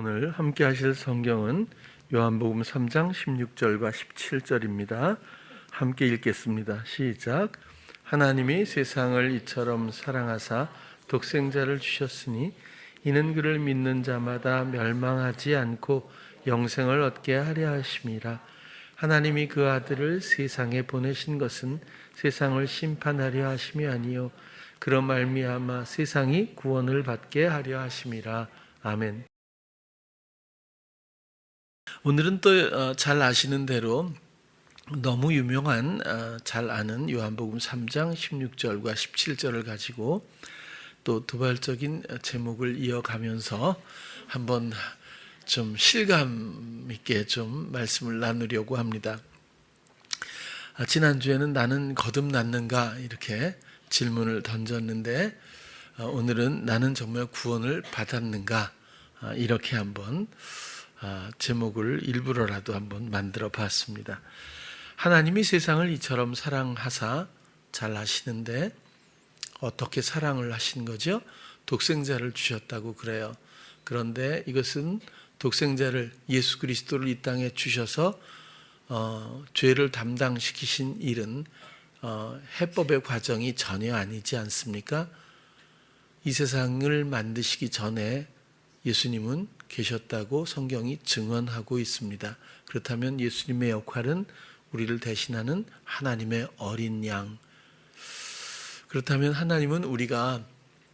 오늘 함께 하실 성경은 요한복음 3장 16절과 17절입니다. 함께 읽겠습니다. 시작. 하나님이 세상을 이처럼 사랑하사 독생자를 주셨으니 이는 그를 믿는 자마다 멸망하지 않고 영생을 얻게 하려 하심이라. 하나님이 그 아들을 세상에 보내신 것은 세상을 심판하려 하심이 아니요 그로 말미암아 세상이 구원을 받게 하려 하심이라. 아멘. 오늘은 또 잘 아시는 대로 너무 유명한 잘 아는 요한복음 3장 16절과 17절을 가지고 또 도발적인 제목을 이어가면서 한번 좀 실감 있게 좀 말씀을 나누려고 합니다. 지난주에는 나는 거듭났는가 이렇게 질문을 던졌는데 오늘은 나는 정말 구원을 받았는가 이렇게 한번 제목을 일부러라도 한번 만들어 봤습니다. 하나님이 세상을 이처럼 사랑하사 잘 아시는데 어떻게 사랑을 하신 거죠? 독생자를 주셨다고 그래요. 그런데 이것은 독생자를 예수 그리스도를 이 땅에 주셔서 죄를 담당시키신 일은 해법의 과정이 전혀 아니지 않습니까? 이 세상을 만드시기 전에 예수님은 계셨다고 성경이 증언하고 있습니다. 그렇다면 예수님의 역할은 우리를 대신하는 하나님의 어린 양. 그렇다면 하나님은 우리가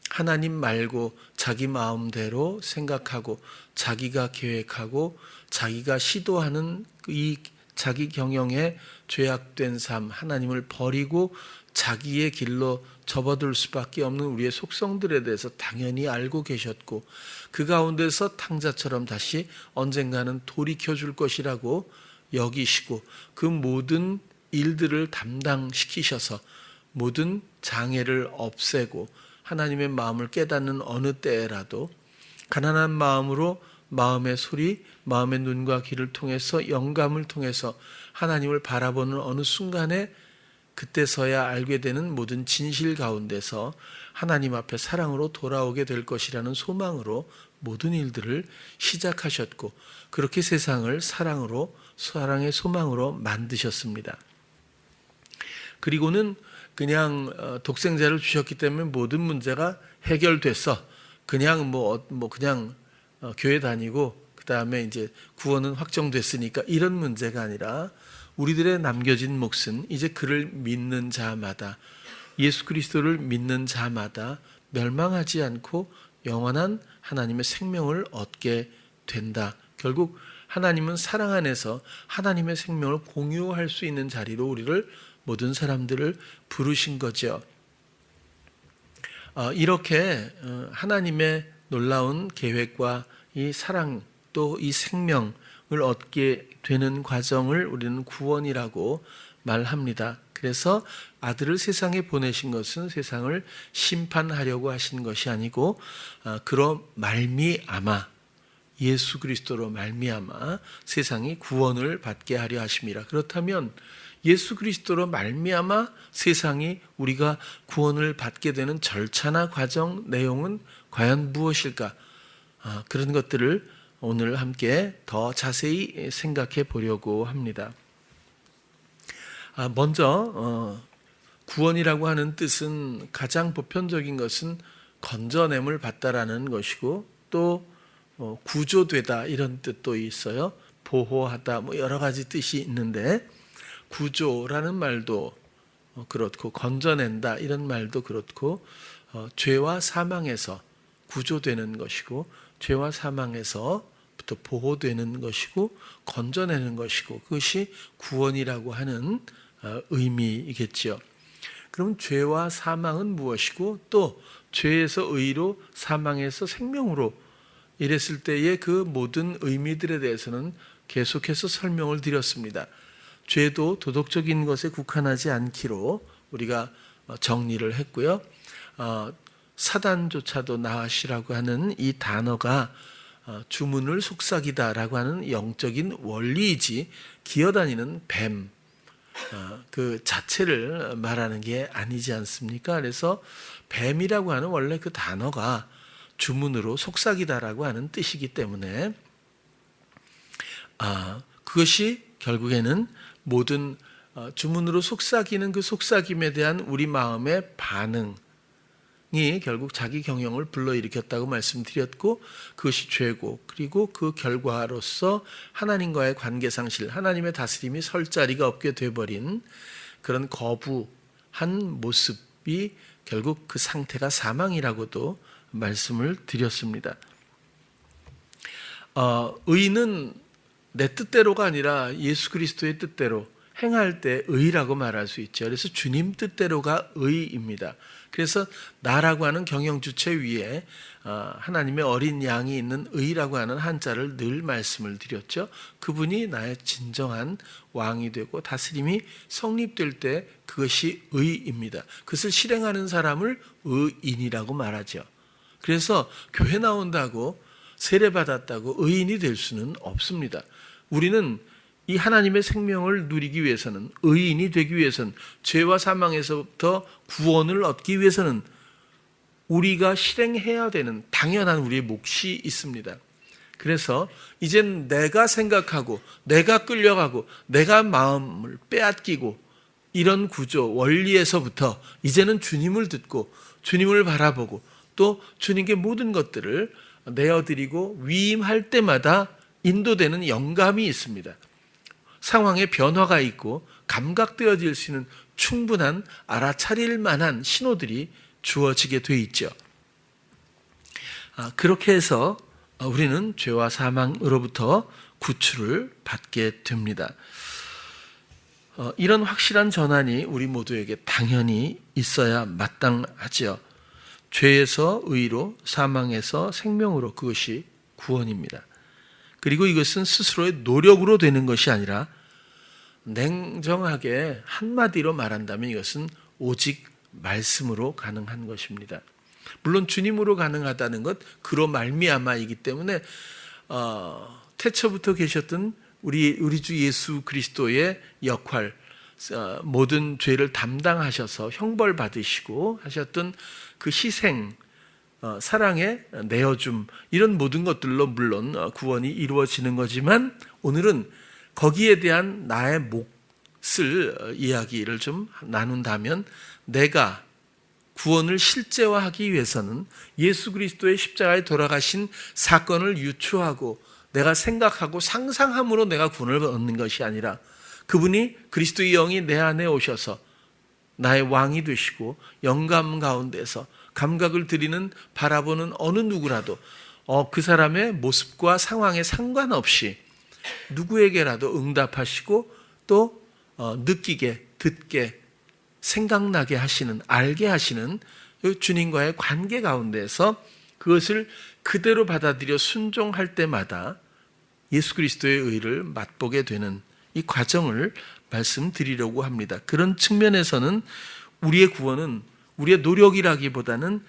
하나님 말고 자기 마음대로 생각하고 자기가 계획하고 자기가 시도하는 이 자기 경영의 죄악된 삶, 하나님을 버리고 자기의 길로 접어들 수밖에 없는 우리의 속성들에 대해서 당연히 알고 계셨고 그 가운데서 탕자처럼 다시 언젠가는 돌이켜줄 것이라고 여기시고 그 모든 일들을 담당시키셔서 모든 장애를 없애고 하나님의 마음을 깨닫는 어느 때라도 가난한 마음으로 마음의 소리, 마음의 눈과 귀를 통해서 영감을 통해서 하나님을 바라보는 어느 순간에 그때서야 알게 되는 모든 진실 가운데서 하나님 앞에 사랑으로 돌아오게 될 것이라는 소망으로 모든 일들을 시작하셨고 그렇게 세상을 사랑의 소망으로 만드셨습니다. 그리고는 그냥 독생자를 주셨기 때문에 모든 문제가 해결됐어. 그냥 그냥 교회 다니고 그다음에 이제 구원은 확정됐으니까 이런 문제가 아니라 우리들의 남겨진 몫은 이제 그를 믿는 자마다 예수 그리스도를 믿는 자마다 멸망하지 않고 영원한 하나님의 생명을 얻게 된다. 결국 하나님은 사랑 안에서 하나님의 생명을 공유할 수 있는 자리로 우리를 모든 사람들을 부르신 거죠. 이렇게 하나님의 놀라운 계획과 이 사랑 또 이 생명을 얻게 되는 과정을 우리는 구원이라고 말합니다. 그래서 아들을 세상에 보내신 것은 세상을 심판하려고 하신 것이 아니고 그로 말미암아 예수 그리스도로 말미암아 세상이 구원을 받게 하려 하심이라. 그렇다면 예수 그리스도로 말미암아 세상이 우리가 구원을 받게 되는 절차나 과정 내용은 과연 무엇일까? 그런 것들을 오늘 함께 더 자세히 생각해 보려고 합니다. 먼저 구원이라고 하는 뜻은 가장 보편적인 것은 건져냄을 받다라는 것이고 또 구조되다 이런 뜻도 있어요. 보호하다 여러 가지 뜻이 있는데 구조라는 말도 그렇고 건져낸다 이런 말도 그렇고 죄와 사망에서 구조되는 것이고 죄와 사망에서부터 보호되는 것이고 건져내는 것이고 그것이 구원이라고 하는 의미이겠죠. 그럼 죄와 사망은 무엇이고 또 죄에서 의로 사망에서 생명으로 이랬을 때의 그 모든 의미들에 대해서는 계속해서 설명을 드렸습니다. 죄도 도덕적인 것에 국한하지 않기로 우리가 정리를 했고요. 사단조차도 나으시라고 하는 이 단어가 주문을 속삭이다라고 하는 영적인 원리이지 기어다니는 뱀 그 자체를 말하는 게 아니지 않습니까? 그래서 뱀이라고 하는 원래 그 단어가 주문으로 속삭이다라고 하는 뜻이기 때문에 그것이 결국에는 모든 주문으로 속삭이는 그 속삭임에 대한 우리 마음의 반응이 결국 자기 경영을 불러일으켰다고 말씀드렸고, 그것이 죄고, 그리고 그 결과로서 하나님과의 관계 상실, 하나님의 다스림이 설 자리가 없게 돼버린 그런 거부한 모습이 결국 그 상태가 사망이라고도 말씀을 드렸습니다. 의는 내 뜻대로가 아니라 예수 그리스도의 뜻대로 행할 때 의라고 말할 수 있죠. 그래서 주님 뜻대로가 의입니다. 그래서 나라고 하는 경영주체 위에 하나님의 어린 양이 있는 의라고 하는 한자를 늘 말씀을 드렸죠. 그분이 나의 진정한 왕이 되고 다스림이 성립될 때 그것이 의입니다. 그것을 실행하는 사람을 의인이라고 말하죠. 그래서 교회 나온다고 세례받았다고 의인이 될 수는 없습니다. 우리는 이 하나님의 생명을 누리기 위해서는, 의인이 되기 위해서는, 죄와 사망에서부터 구원을 얻기 위해서는 우리가 실행해야 되는 당연한 우리의 몫이 있습니다. 그래서 이젠 내가 생각하고 내가 끌려가고 내가 마음을 빼앗기고 이런 구조, 원리에서부터 이제는 주님을 듣고 주님을 바라보고 또 주님께 모든 것들을 내어드리고 위임할 때마다 인도되는 영감이 있습니다. 상황의 변화가 있고 감각되어질 수 있는 충분한 알아차릴 만한 신호들이 주어지게 돼 있죠. 그렇게 해서 우리는 죄와 사망으로부터 구출을 받게 됩니다. 이런 확실한 전환이 우리 모두에게 당연히 있어야 마땅하죠. 죄에서 의로, 사망에서 생명으로, 그것이 구원입니다. 그리고 이것은 스스로의 노력으로 되는 것이 아니라 냉정하게 한마디로 말한다면 이것은 오직 말씀으로 가능한 것입니다. 물론 주님으로 가능하다는 것, 그로 말미암아이기 때문에 태초부터 계셨던 우리 주 예수 그리스도의 역할, 모든 죄를 담당하셔서 형벌 받으시고 하셨던 그 희생, 사랑의 내어줌, 이런 모든 것들로 물론 구원이 이루어지는 거지만, 오늘은 거기에 대한 나의 몫을 이야기를 좀 나눈다면, 내가 구원을 실제화하기 위해서는 예수 그리스도의 십자가에 돌아가신 사건을 유추하고 내가 생각하고 상상함으로 내가 구원을 얻는 것이 아니라, 그분이 그리스도의 영이 내 안에 오셔서 나의 왕이 되시고 영감 가운데서 감각을 드리는, 바라보는 어느 누구라도 그 사람의 모습과 상황에 상관없이 누구에게라도 응답하시고 또 느끼게, 듣게, 생각나게 하시는, 알게 하시는 주님과의 관계 가운데서 그것을 그대로 받아들여 순종할 때마다 예수 그리스도의 의를 맛보게 되는 이 과정을 말씀드리려고 합니다. 그런 측면에서는 우리의 구원은 우리의 노력이라기보다는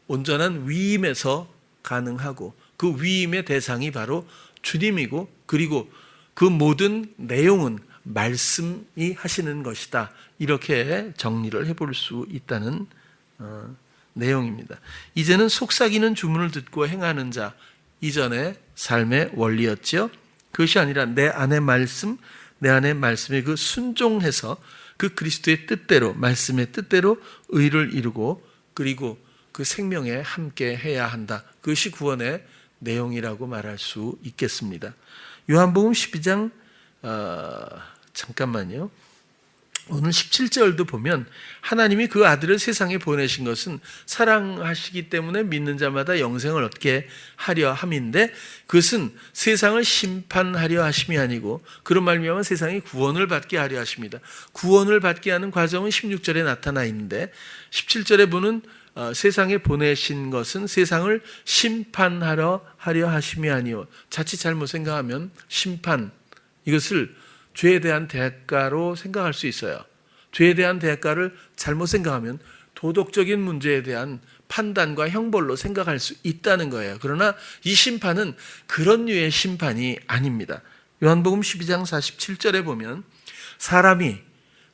온전한 위임에서 가능하고, 그 위임의 대상이 바로 주님이고, 그리고 그 모든 내용은 말씀이 하시는 것이다. 이렇게 정리를 해볼 수 있다는 내용입니다. 이제는 속삭이는 주문을 듣고 행하는 자, 이전의 삶의 원리였죠. 그것이 아니라 내 안의 말씀, 내 안의 말씀에 그 순종해서 그 그리스도의 뜻대로, 말씀의 뜻대로 의를 이루고, 그리고 그 생명에 함께 해야 한다. 그것이 구원의 내용이라고 말할 수 있겠습니다. 요한복음 12장 잠깐만요. 오늘 17절도 보면 하나님이 그 아들을 세상에 보내신 것은 사랑하시기 때문에 믿는 자마다 영생을 얻게 하려 함인데, 그것은 세상을 심판하려 하심이 아니고 그런 말미암아 세상이 구원을 받게 하려 하십니다. 구원을 받게 하는 과정은 16절에 나타나 있는데, 17절에 보는 세상에 보내신 것은 세상을 심판하려 하심이 아니요, 자칫 잘못 생각하면 심판, 이것을 죄에 대한 대가로 생각할 수 있어요. 죄에 대한 대가를 잘못 생각하면 도덕적인 문제에 대한 판단과 형벌로 생각할 수 있다는 거예요. 그러나 이 심판은 그런 류의 심판이 아닙니다. 요한복음 12장 47절에 보면 사람이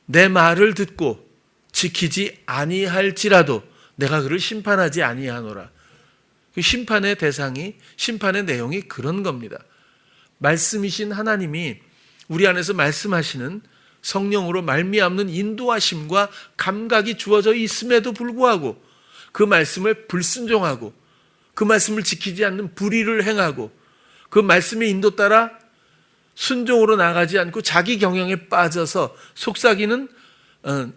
내 말을 듣고 지키지 아니할지라도 내가 그를 심판하지 아니하노라. 그 심판의 대상이, 심판의 내용이 그런 겁니다. 말씀이신 하나님이 우리 안에서 말씀하시는 성령으로 말미암는 인도하심과 감각이 주어져 있음에도 불구하고 그 말씀을 불순종하고 그 말씀을 지키지 않는 불의를 행하고 그 말씀의 인도 따라 순종으로 나가지 않고 자기 경영에 빠져서 속삭이는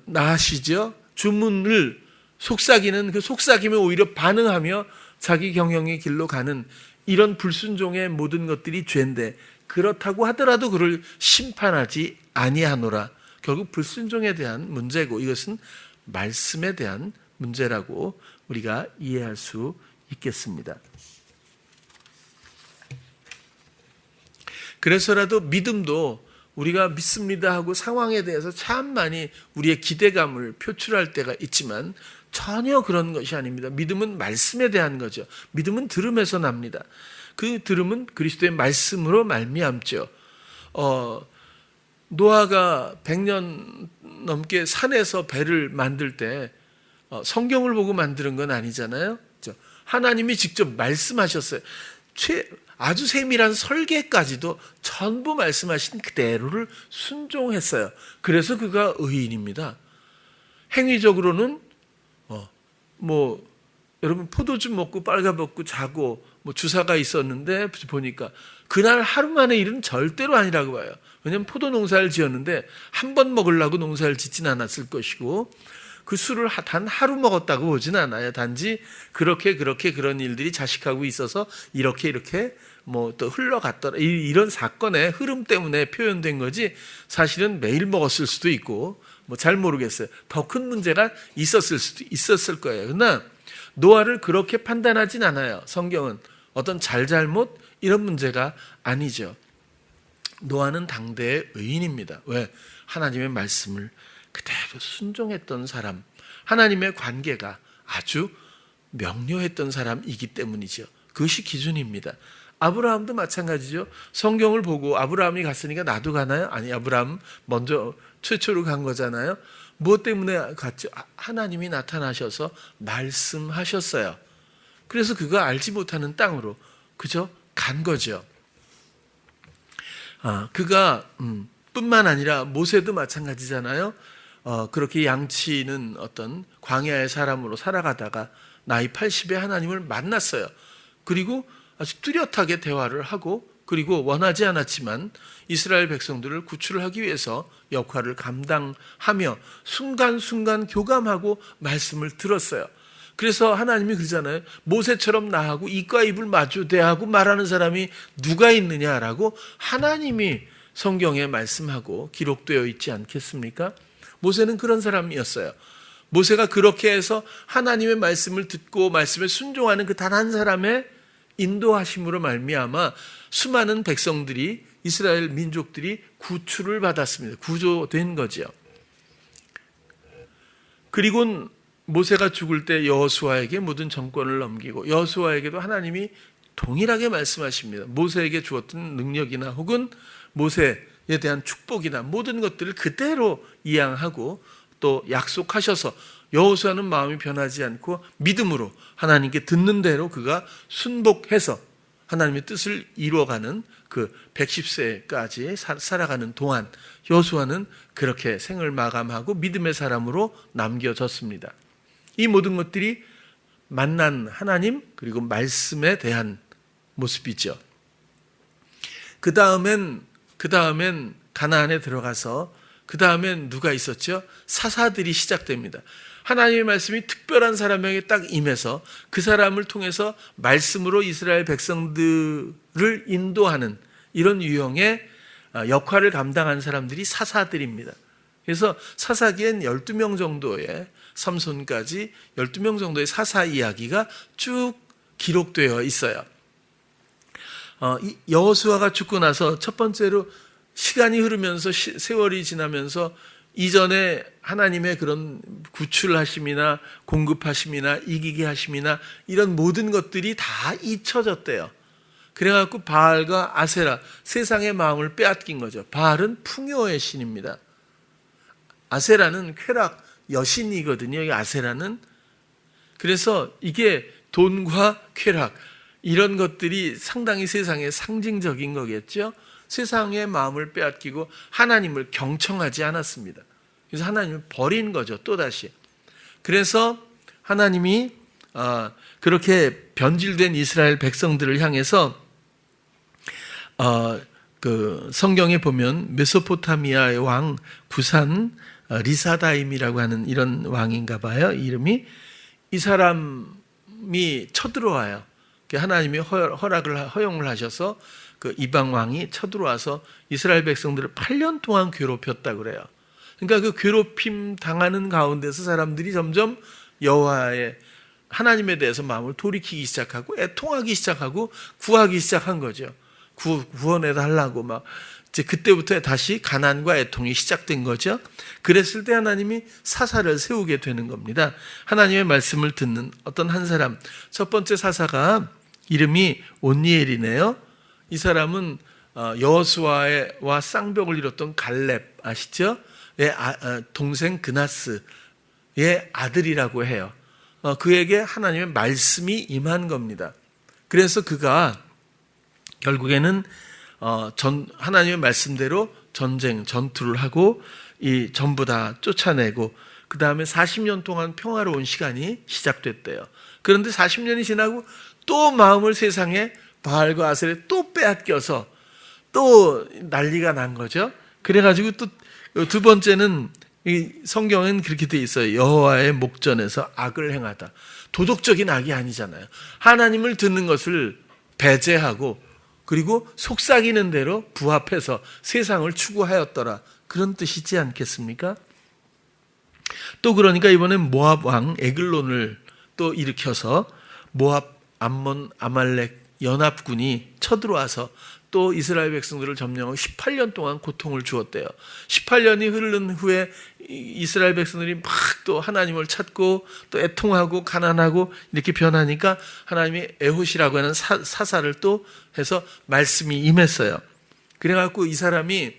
나시죠. 주문을 속삭이는 그 속삭임에 오히려 반응하며 자기 경영의 길로 가는 이런 불순종의 모든 것들이 죄인데, 그렇다고 하더라도 그를 심판하지 아니하노라. 결국 불순종에 대한 문제고 이것은 말씀에 대한 문제라고 우리가 이해할 수 있겠습니다. 그래서라도 믿음도 우리가 믿습니다 하고 상황에 대해서 참 많이 우리의 기대감을 표출할 때가 있지만 전혀 그런 것이 아닙니다. 믿음은 말씀에 대한 거죠. 믿음은 들음에서 납니다. 그 들음은 그리스도의 말씀으로 말미암죠. 노아가 100년 넘게 산에서 배를 만들 때 성경을 보고 만드는 건 아니잖아요. 하나님이 직접 말씀하셨어요. 아주 세밀한 설계까지도 전부 말씀하신 그대로를 순종했어요. 그래서 그가 의인입니다. 행위적으로는 여러분 포도주 먹고 빨가벗고 자고 주사가 있었는데 보니까 그날 하루 만에 일은 절대로 아니라고 봐요. 왜냐하면 포도 농사를 지었는데 한 번 먹으려고 농사를 짓진 않았을 것이고 그 술을 단 하루 먹었다고 보진 않아요. 단지 그렇게 그런 일들이 자식하고 있어서 이렇게 또 흘러갔더라. 이런 사건의 흐름 때문에 표현된 거지 사실은 매일 먹었을 수도 있고 잘 모르겠어요. 더 큰 문제가 있었을 거예요. 그러나 노아를 그렇게 판단하진 않아요. 성경은 어떤 잘못 이런 문제가 아니죠. 노아는 당대의 의인입니다. 왜? 하나님의 말씀을 그대로 순종했던 사람, 하나님의 관계가 아주 명료했던 사람이기 때문이죠. 그것이 기준입니다. 아브라함도 마찬가지죠. 성경을 보고 아브라함이 갔으니까 나도 가나요? 아니, 아브라함 먼저 최초로 간 거잖아요. 무엇 때문에 갔죠? 하나님이 나타나셔서 말씀하셨어요. 그래서 그가 알지 못하는 땅으로 그저 간 거죠. 그가 뿐만 아니라 모세도 마찬가지잖아요. 그렇게 양치는 어떤 광야의 사람으로 살아가다가 나이 80에 하나님을 만났어요. 그리고 아주 뚜렷하게 대화를 하고 그리고 원하지 않았지만 이스라엘 백성들을 구출을 하기 위해서 역할을 감당하며 순간순간 교감하고 말씀을 들었어요. 그래서 하나님이 그러잖아요. 모세처럼 나하고 입과 입을 마주 대하고 말하는 사람이 누가 있느냐라고 하나님이 성경에 말씀하고 기록되어 있지 않겠습니까? 모세는 그런 사람이었어요. 모세가 그렇게 해서 하나님의 말씀을 듣고 말씀에 순종하는 그 단 한 사람의 인도하심으로 말미암아 수많은 백성들이 이스라엘 민족들이 구출을 받았습니다. 구조된 거죠. 그리고 모세가 죽을 때 여호수아에게 모든 정권을 넘기고 여호수아에게도 하나님이 동일하게 말씀하십니다. 모세에게 주었던 능력이나 혹은 모세에 대한 축복이나 모든 것들을 그대로 이양하고 또 약속하셔서 여호수아는 마음이 변하지 않고 믿음으로 하나님께 듣는 대로 그가 순복해서 하나님의 뜻을 이루어가는 그 110세까지 살아가는 동안 여호수아는 그렇게 생을 마감하고 믿음의 사람으로 남겨졌습니다. 이 모든 것들이 만난 하나님 그리고 말씀에 대한 모습이죠. 그 다음엔 가나안에 들어가서 그 다음엔 누가 있었죠? 사사들이 시작됩니다. 하나님의 말씀이 특별한 사람에게 딱 임해서 그 사람을 통해서 말씀으로 이스라엘 백성들을 인도하는 이런 유형의 역할을 감당한 사람들이 사사들입니다. 그래서 사사기엔 12명 정도의 삼손까지 12명 정도의 사사 이야기가 쭉 기록되어 있어요. 여호수아가 죽고 나서 첫 번째로 시간이 흐르면서 세월이 지나면서 이전에 하나님의 그런 구출하심이나 공급하심이나 이기게 하심이나 이런 모든 것들이 다 잊혀졌대요. 그래갖고 바알과 아세라 세상의 마음을 빼앗긴 거죠. 바알은 풍요의 신입니다. 아세라는 쾌락 여신이거든요. 이 아세라는. 그래서 이게 돈과 쾌락, 이런 것들이 상당히 세상의 상징적인 거겠죠. 세상의 마음을 빼앗기고 하나님을 경청하지 않았습니다. 그래서 하나님을 버린 거죠, 또다시. 그래서 하나님이 그렇게 변질된 이스라엘 백성들을 향해서 그 성경에 보면 메소포타미아의 왕 구산 리사다임이라고 하는 이런 왕인가 봐요. 이름이. 이 사람이 쳐들어와요. 하나님이 허용을 하셔서 그 이방 왕이 쳐들어와서 이스라엘 백성들을 8년 동안 괴롭혔다 그래요. 그러니까 그 괴롭힘 당하는 가운데서 사람들이 점점 여호와의 하나님에 대해서 마음을 돌이키기 시작하고 애통하기 시작하고 구하기 시작한 거죠. 구원해 달라고 막 이제 그때부터 다시 가난과 애통이 시작된 거죠. 그랬을 때 하나님이 사사를 세우게 되는 겁니다. 하나님의 말씀을 듣는 어떤 한 사람, 첫 번째 사사가 이름이 온니엘이네요. 이 사람은 여호수아와 쌍벽을 이뤘던 갈렙 아시죠? 동생 그나스의 아들이라고 해요. 그에게 하나님의 말씀이 임한 겁니다. 그래서 그가 결국에는 하나님의 말씀대로 전투를 하고 이 전부 다 쫓아내고 그 다음에 40년 동안 평화로운 시간이 시작됐대요. 그런데 40년이 지나고 또 마음을 세상에 바알과 아셀에 또 빼앗겨서 또 난리가 난 거죠. 그래가지고 또 두 번째는 이 성경은 그렇게 돼 있어요. 여호와의 목전에서 악을 행하다. 도덕적인 악이 아니잖아요. 하나님을 듣는 것을 배제하고 그리고 속삭이는 대로 부합해서 세상을 추구하였더라. 그런 뜻이지 않겠습니까? 또 그러니까 이번엔 모압 왕 에글론을 또 일으켜서 모압, 암몬, 아말렉 연합군이 쳐들어와서 또 이스라엘 백성들을 점령하고 18년 동안 고통을 주었대요. 18년이 흐른 후에 이스라엘 백성들이 막 또 하나님을 찾고 또 애통하고 가난하고 이렇게 변하니까 하나님이 에훗이라고 하는 사사를 또 해서 말씀이 임했어요. 그래갖고 이 사람이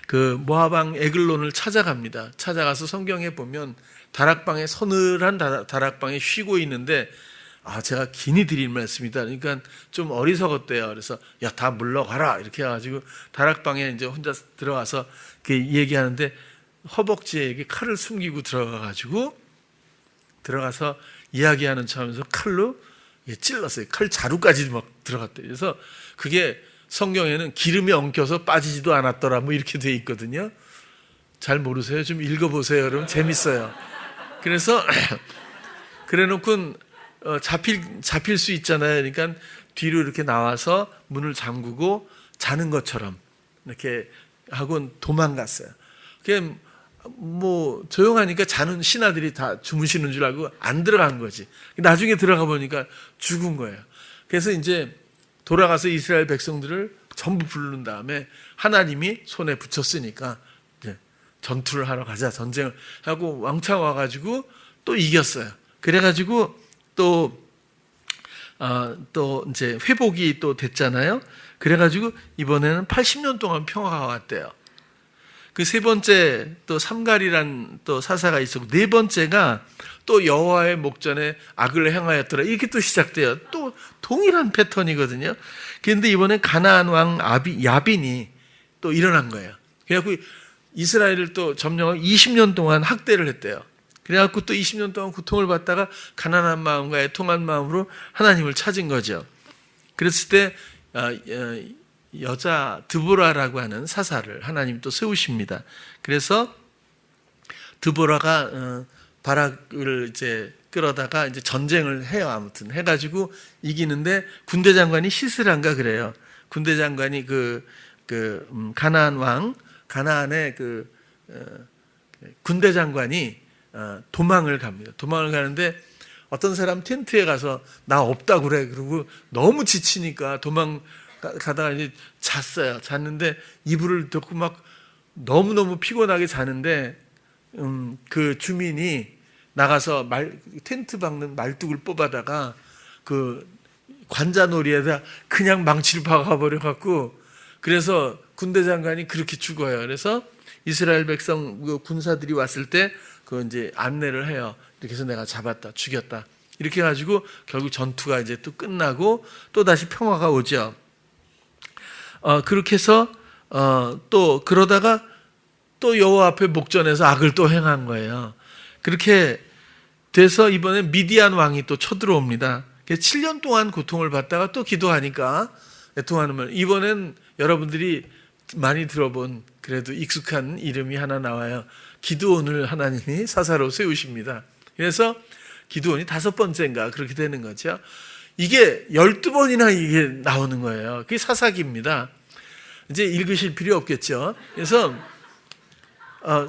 그 모압 왕 에글론을 찾아갑니다. 찾아가서 성경에 보면 다락방에 서늘한 다락방에 쉬고 있는데 제가 긴히 드릴 말씀이다. 그러니까 좀 어리석었대요. 그래서 야, 다 물러가라 이렇게 해가지고 다락방에 이제 혼자 들어가서 얘기하는데 허벅지에 이렇게 칼을 숨기고 들어가가지고 들어가서 이야기하는 척하면서 칼로 찔렀어요. 칼 자루까지 막 들어갔대요. 그래서 그게 성경에는 기름이 엉켜서 빠지지도 않았더라 뭐 이렇게 돼 있거든요. 잘 모르세요? 좀 읽어보세요. 여러분 재밌어요. 그래서 그래놓고 잡힐 수 있잖아요. 그러니까 뒤로 이렇게 나와서 문을 잠그고 자는 것처럼 이렇게 하고 도망갔어요. 그게 뭐 조용하니까 자는 신하들이 다 주무시는 줄 알고 안 들어간 거지. 나중에 들어가 보니까 죽은 거예요. 그래서 이제 돌아가서 이스라엘 백성들을 전부 부른 다음에 하나님이 손에 붙였으니까 이제 전투를 하러 가자, 전쟁을 하고 왕창 와가지고 또 이겼어요. 그래가지고 또 이제 회복이 또 됐잖아요. 그래가지고 이번에는 80년 동안 평화가 왔대요. 그 세 번째 또 삼갈이란 또 사사가 있었고 네 번째가 또 여호와의 목전에 악을 행하였더라. 이렇게 또 시작돼요. 또 동일한 패턴이거든요. 그런데 이번에 가나안 왕 야빈이 또 일어난 거예요. 그래갖고 이스라엘을 또 점령하고 20년 동안 학대를 했대요. 그래갖고 또 20년 동안 고통을 받다가 가난한 마음과 애통한 마음으로 하나님을 찾은 거죠. 그랬을 때 여자 드보라라고 하는 사사를 하나님 또 세우십니다. 그래서 드보라가 바락을 이제 끌어다가 이제 전쟁을 해요. 아무튼 해가지고 이기는데 군대 장관이 시스란가 그래요. 군대 장관이 가나안 왕 가나안의 군대 장관이 도망을 갑니다. 도망을 가는데 어떤 사람 텐트에 가서 나 없다고 그래. 그리고 너무 지치니까 도망가다가 이제 잤어요. 잤는데 이불을 덮고 막 너무너무 피곤하게 자는데 그 주민이 나가서 텐트 박는 말뚝을 뽑아다가 그 관자놀이에다 그냥 망치를 박아버려갖고 그래서 군대 장관이 그렇게 죽어요. 그래서 이스라엘 백성 군사들이 왔을 때 그 이제 안내를 해요. 이렇게 해서 내가 잡았다, 죽였다. 이렇게 해가지고 결국 전투가 이제 또 끝나고 또 다시 평화가 오죠. 그렇게 해서 또 그러다가 또 여호와 앞에 목전에서 악을 또 행한 거예요. 그렇게 돼서 이번에 미디안 왕이 또 쳐들어옵니다. 7년 동안 고통을 받다가 또 기도하니까 애통하는 말. 이번엔 여러분들이 많이 들어본 그래도 익숙한 이름이 하나 나와요. 기드온을 하나님이 사사로 세우십니다. 그래서 기드온이 5번째인가 그렇게 되는 거죠. 이게 12번이나 이게 나오는 거예요. 그게 사사기입니다. 이제 읽으실 필요 없겠죠. 그래서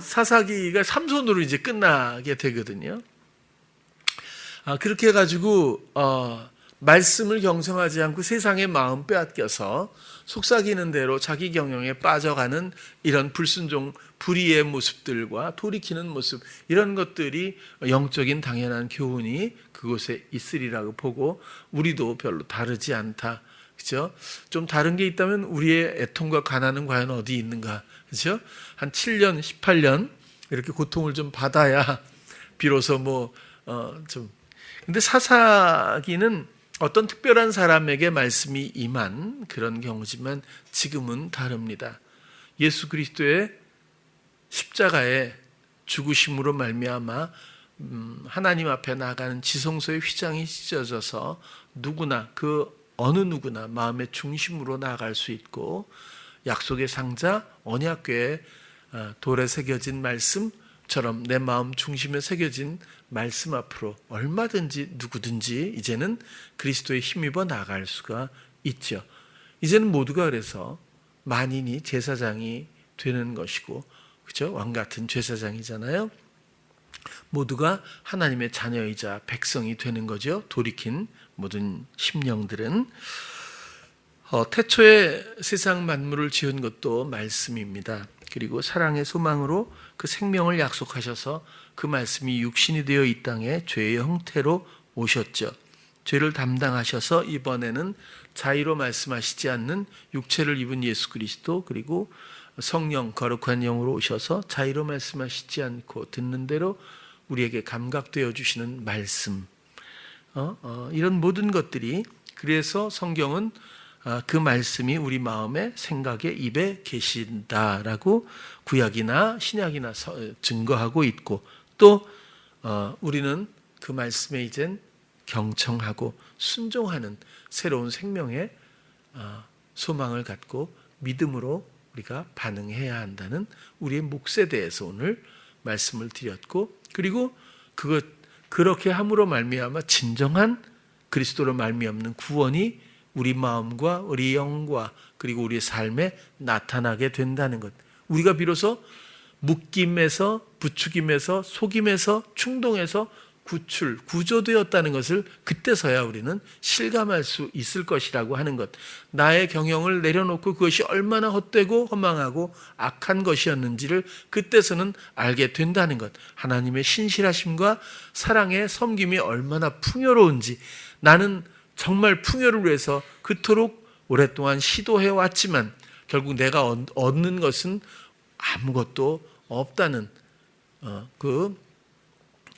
사사기가 삼손으로 이제 끝나게 되거든요. 그렇게 해가지고 말씀을 경성하지 않고 세상의 마음 빼앗겨서 속삭이는 대로 자기 경영에 빠져가는 이런 불순종 불의의 모습들과 돌이키는 모습, 이런 것들이 영적인 당연한 교훈이 그곳에 있으리라고 보고, 우리도 별로 다르지 않다. 그죠? 좀 다른 게 있다면 우리의 애통과 가난은 과연 어디 있는가? 그죠? 한 7년, 18년 이렇게 고통을 좀 받아야 비로소 근데 사사기는 어떤 특별한 사람에게 말씀이 임한 그런 경우지만 지금은 다릅니다. 예수 그리스도의 십자가의 죽으심으로 말미암아 하나님 앞에 나가는 지성소의 휘장이 찢어져서 누구나, 그 어느 누구나 마음의 중심으로 나아갈 수 있고, 약속의 상자 언약궤에 돌에 새겨진 말씀처럼 내 마음 중심에 새겨진 말씀 앞으로 얼마든지 누구든지 이제는 그리스도에 힘입어 나아갈 수가 있죠. 이제는 모두가 그래서 만인이 제사장이 되는 것이고, 그죠? 왕 같은 제사장이잖아요. 모두가 하나님의 자녀이자 백성이 되는 거죠. 돌이킨 모든 심령들은. 태초에 세상 만물을 지은 것도 말씀입니다. 그리고 사랑의 소망으로 그 생명을 약속하셔서 그 말씀이 육신이 되어 이 땅에 죄의 형태로 오셨죠. 죄를 담당하셔서 이번에는 자의로 말씀하시지 않는 육체를 입은 예수 그리스도, 그리고 성령 거룩한 영으로 오셔서 자의로 말씀하시지 않고 듣는 대로 우리에게 감각되어 주시는 말씀, 이런 모든 것들이, 그래서 성경은 그 말씀이 우리 마음에, 생각에, 입에 계신다라고 구약이나 신약이나 증거하고 있고, 또 우리는 그 말씀에 이젠 경청하고 순종하는 새로운 생명의 소망을 갖고 믿음으로 우리가 반응해야 한다는 우리의 몫에 대해서 오늘 말씀을 드렸고, 그리고 그렇게 함으로 말미암아 진정한 그리스도로 말미암는 구원이 우리 마음과 우리 영과 그리고 우리의 삶에 나타나게 된다는 것. 우리가 비로소 묶임에서, 부추김에서, 속임에서, 충동에서 구조되었다는 것을 그때서야 우리는 실감할 수 있을 것이라고 하는 것. 나의 경영을 내려놓고 그것이 얼마나 헛되고 허망하고 악한 것이었는지를 그때서는 알게 된다는 것. 하나님의 신실하심과 사랑의 섬김이 얼마나 풍요로운지, 나는 정말 풍요를 위해서 그토록 오랫동안 시도해왔지만 결국 내가 얻는 것은 아무것도 없다는 그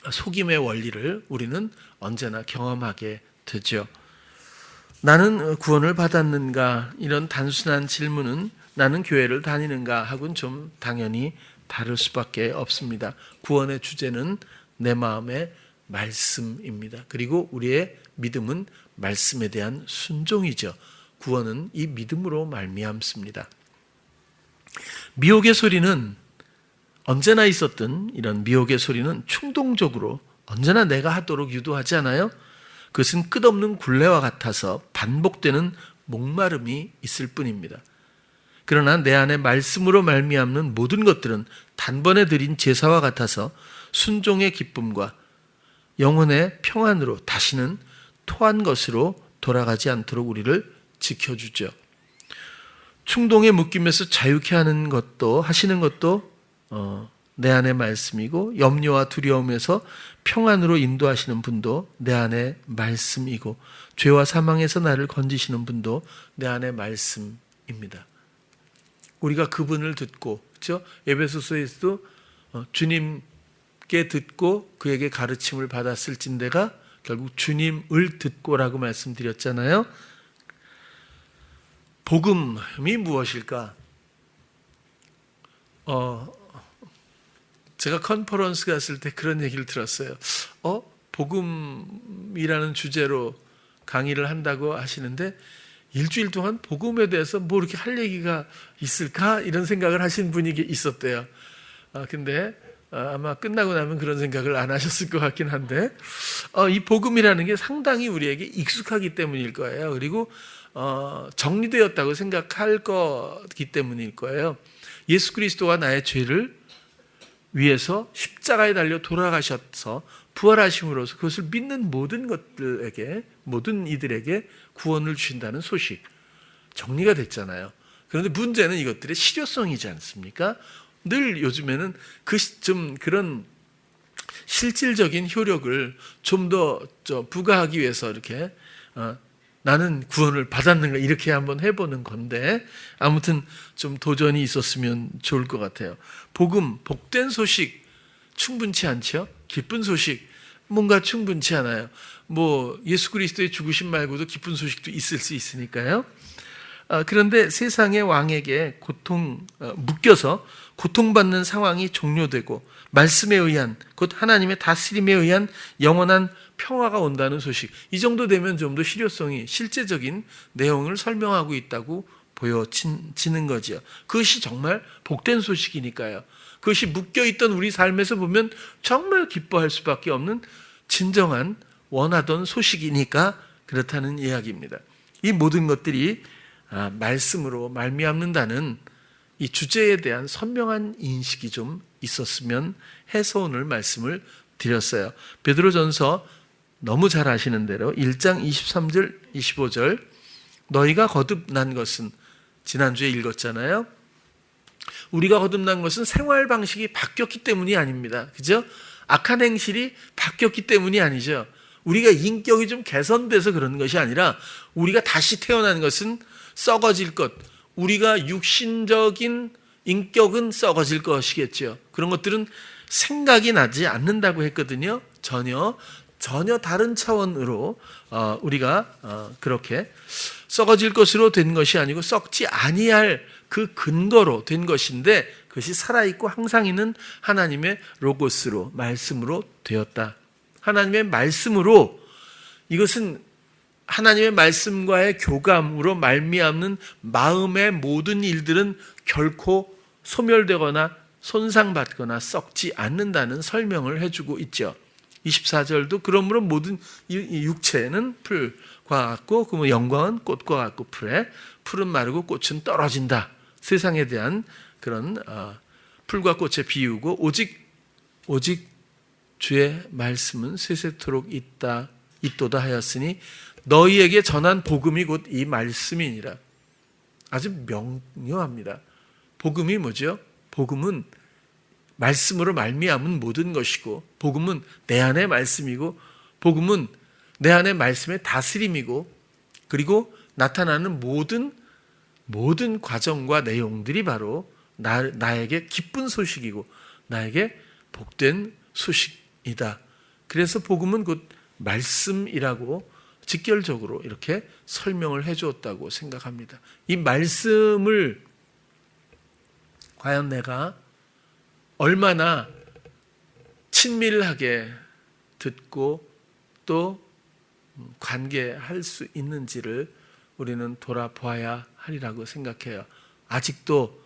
속임의 원리를 우리는 언제나 경험하게 되죠. 나는 구원을 받았는가? 이런 단순한 질문은 나는 교회를 다니는가? 하고는 좀 당연히 다를 수밖에 없습니다. 구원의 주제는 내 마음의 말씀입니다. 그리고 우리의 믿음은 말씀에 대한 순종이죠. 구원은 이 믿음으로 말미암습니다. 미혹의 소리는 언제나 있었던 이런 미혹의 소리는 충동적으로 언제나 내가 하도록 유도하지 않아요? 그것은 끝없는 굴레와 같아서 반복되는 목마름이 있을 뿐입니다. 그러나 내 안에 말씀으로 말미암는 모든 것들은 단번에 드린 제사와 같아서 순종의 기쁨과 영혼의 평안으로 다시는 토한 것으로 돌아가지 않도록 우리를 지켜주죠. 충동의 묶임에서 자유케 하는 것도, 하시는 것도 내 안의 말씀이고, 염려와 두려움에서 평안으로 인도하시는 분도 내 안의 말씀이고, 죄와 사망에서 나를 건지시는 분도 내 안의 말씀입니다. 우리가 그분을 듣고, 그렇죠? 에베소서에서도 주님께 듣고 그에게 가르침을 받았을진대가 결국 주님을 듣고라고 말씀드렸잖아요. 복음이 무엇일까? 제가 컨퍼런스 갔을 때 그런 얘기를 들었어요. 복음이라는 주제로 강의를 한다고 하시는데 일주일 동안 복음에 대해서 뭐 이렇게 할 얘기가 있을까? 이런 생각을 하신 분이 있었대요. 근데 아마 끝나고 나면 그런 생각을 안 하셨을 것 같긴 한데 이 복음이라는 게 상당히 우리에게 익숙하기 때문일 거예요. 그리고 정리되었다고 생각할 거기 때문일 거예요. 예수 그리스도가 나의 죄를 위해서 십자가에 달려 돌아가셔서 부활하심으로써 그것을 믿는 모든 것들에게, 모든 이들에게 구원을 주신다는 소식, 정리가 됐잖아요. 그런데 문제는 이것들의 실효성이지 않습니까? 늘 요즘에는 좀 그런 실질적인 효력을 좀 더 부과하기 위해서 이렇게 나는 구원을 받았는가 이렇게 한번 해보는 건데 아무튼 좀 도전이 있었으면 좋을 것 같아요. 복음, 복된 소식 충분치 않죠? 기쁜 소식 뭔가 충분치 않아요. 뭐 예수 그리스도의 죽으심 말고도 기쁜 소식도 있을 수 있으니까요. 그런데 세상의 왕에게 묶여서 고통받는 상황이 종료되고 말씀에 의한, 곧 하나님의 다스림에 의한 영원한 평화가 온다는 소식, 이 정도 되면 좀 더 실효성이, 실제적인 내용을 설명하고 있다고 보여지는 거죠. 그것이 정말 복된 소식이니까요. 그것이 묶여있던 우리 삶에서 보면 정말 기뻐할 수밖에 없는 진정한 원하던 소식이니까 그렇다는 이야기입니다. 이 모든 것들이 말씀으로 말미암는다는 이 주제에 대한 선명한 인식이 좀 있었으면 해서 오늘 말씀을 드렸어요. 베드로전서 너무 잘 아시는 대로 1장 23절 25절 너희가 거듭난 것은, 지난주에 읽었잖아요. 우리가 거듭난 것은 생활 방식이 바뀌었기 때문이 아닙니다. 그죠? 악한 행실이 바뀌었기 때문이 아니죠. 우리가 인격이 좀 개선돼서 그러는 것이 아니라 우리가 다시 태어난 것은 썩어질 것, 우리가 육신적인 인격은 썩어질 것이겠죠. 그런 것들은 생각이 나지 않는다고 했거든요. 전혀 다른 차원으로 우리가 그렇게 썩어질 것으로 된 것이 아니고 썩지 아니할 그 근거로 된 것인데 그것이 살아있고 항상 있는 하나님의 로고스로, 말씀으로 되었다. 하나님의 말씀으로, 이것은 하나님의 말씀과의 교감으로 말미암는 마음의 모든 일들은 결코 소멸되거나 손상받거나 썩지 않는다는 설명을 해주고 있죠. 24절도 그러므로 모든 육체는 풀과 같고 그 영광은 꽃과 같고 풀은 마르고 꽃은 떨어진다. 세상에 대한 그런 풀과 꽃의 비유고 오직 주의 말씀은 세세토록 있도다 하였으니 너희에게 전한 복음이 곧 이 말씀이니라. 아주 명료합니다. 복음이 뭐죠? 복음은 말씀으로 말미암은 모든 것이고, 복음은 내 안의 말씀이고, 복음은 내 안의 말씀의 다스림이고, 그리고 나타나는 모든 과정과 내용들이 바로 나에게 기쁜 소식이고 나에게 복된 소식이다. 그래서 복음은 곧 말씀이라고 직결적으로 이렇게 설명을 해주었다고 생각합니다. 이 말씀을 과연 내가 얼마나 친밀하게 듣고 또 관계할 수 있는지를 우리는 돌아보아야 하리라고 생각해요. 아직도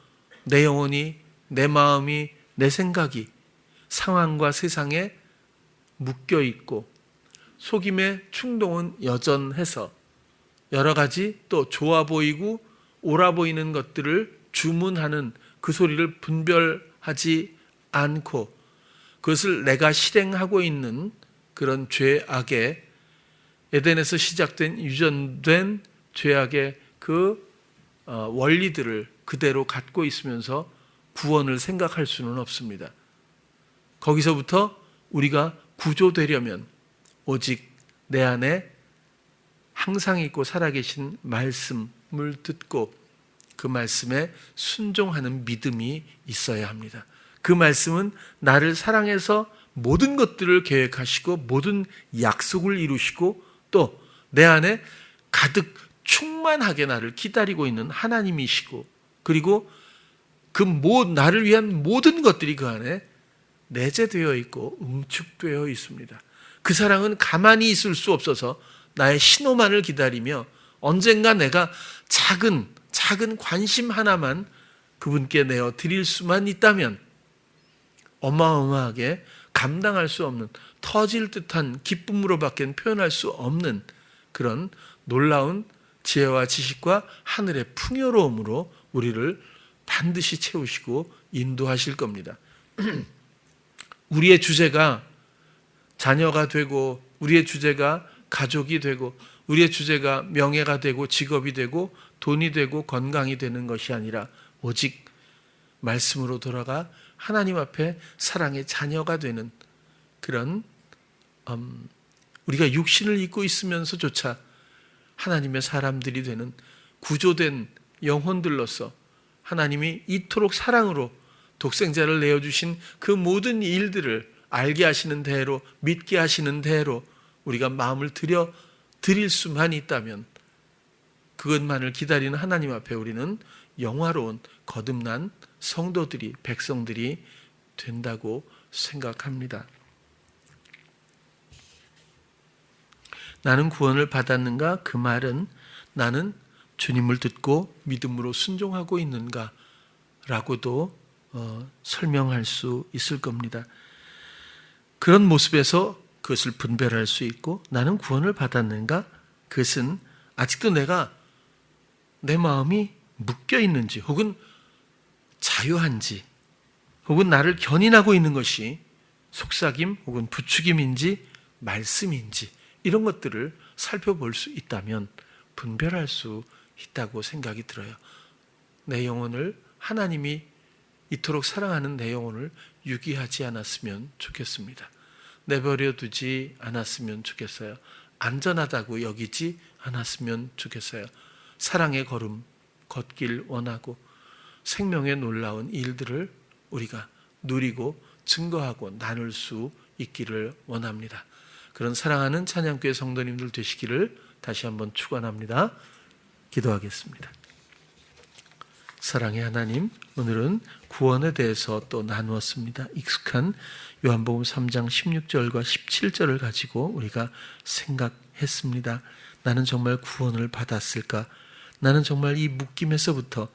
내 영혼이, 내 마음이, 내 생각이 상황과 세상에 묶여 있고 속임의 충동은 여전해서 여러 가지 또 좋아 보이고 옳아 보이는 것들을 주문하는 그 소리를 분별하지 않고 그것을 내가 실행하고 있는 그런 죄악의, 에덴에서 시작된 유전된 죄악의 그 원리들을 그대로 갖고 있으면서 구원을 생각할 수는 없습니다. 거기서부터 우리가 구조되려면 오직 내 안에 항상 있고 살아계신 말씀을 듣고 그 말씀에 순종하는 믿음이 있어야 합니다. 그 말씀은 나를 사랑해서 모든 것들을 계획하시고 모든 약속을 이루시고 또 내 안에 가득 충만하게 나를 기다리고 있는 하나님이시고, 그리고 나를 위한 모든 것들이 그 안에 내재되어 있고 응축되어 있습니다. 그 사랑은 가만히 있을 수 없어서 나의 신호만을 기다리며 언젠가 내가 작은 관심 하나만 그분께 내어 드릴 수만 있다면 어마어마하게 감당할 수 없는, 터질 듯한 기쁨으로밖에 표현할 수 없는 그런 놀라운 지혜와 지식과 하늘의 풍요로움으로 우리를 반드시 채우시고 인도하실 겁니다. 우리의 주제가 자녀가 되고, 우리의 주제가 가족이 되고, 우리의 주제가 명예가 되고 직업이 되고 돈이 되고 건강이 되는 것이 아니라 오직 말씀으로 돌아가 하나님 앞에 사랑의 자녀가 되는 그런 우리가 육신을 입고 있으면서조차 하나님의 사람들이 되는 구조된 영혼들로서 하나님이 이토록 사랑으로 독생자를 내어주신 그 모든 일들을 알게 하시는 대로, 믿게 하시는 대로 우리가 마음을 드릴 수만 있다면 그것만을 기다리는 하나님 앞에 우리는 영화로운 거듭난 성도들이, 백성들이 된다고 생각합니다. 나는 구원을 받았는가? 그 말은 나는 주님을 듣고 믿음으로 순종하고 있는가? 라고도 설명할 수 있을 겁니다. 그런 모습에서 그것을 분별할 수 있고, 나는 구원을 받았는가? 그것은 아직도 내 마음이 묶여 있는지, 혹은 자유한지, 혹은 나를 견인하고 있는 것이 속삭임 혹은 부추김인지 말씀인지, 이런 것들을 살펴볼 수 있다면 분별할 수 있다고 생각이 들어요. 내 영혼을, 하나님이 이토록 사랑하는 내 영혼을 유기하지 않았으면 좋겠습니다. 내버려 두지 않았으면 좋겠어요. 안전하다고 여기지 않았으면 좋겠어요. 사랑의 걸음 걷길 원하고 생명의 놀라운 일들을 우리가 누리고 증거하고 나눌 수 있기를 원합니다. 그런 사랑하는 찬양교회 성도님들 되시기를 다시 한번 축원합니다. 기도하겠습니다. 사랑의 하나님, 오늘은 구원에 대해서 또 나누었습니다. 익숙한 요한복음 3장 16절과 17절을 가지고 우리가 생각했습니다. 나는 정말 구원을 받았을까? 나는 정말 이 묶임에서부터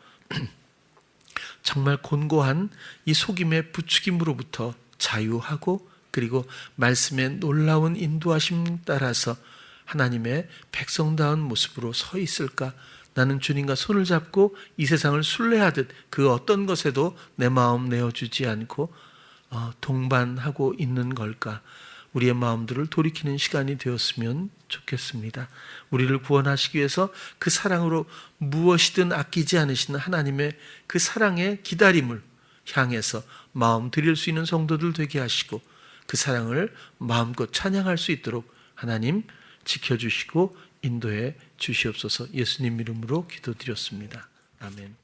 정말 곤고한 이 속임의 부추김으로부터 자유하고, 그리고 말씀의 놀라운 인도하심 따라서 하나님의 백성다운 모습으로 서 있을까? 나는 주님과 손을 잡고 이 세상을 순례하듯 그 어떤 것에도 내 마음 내어주지 않고 동반하고 있는 걸까? 우리의 마음들을 돌이키는 시간이 되었으면 좋겠습니다. 우리를 구원하시기 위해서 그 사랑으로 무엇이든 아끼지 않으시는 하나님의 그 사랑의 기다림을 향해서 마음 드릴 수 있는 성도들 되게 하시고, 그 사랑을 마음껏 찬양할 수 있도록 하나님 지켜주시고 인도해 주시옵소서. 예수님 이름으로 기도드렸습니다. 아멘.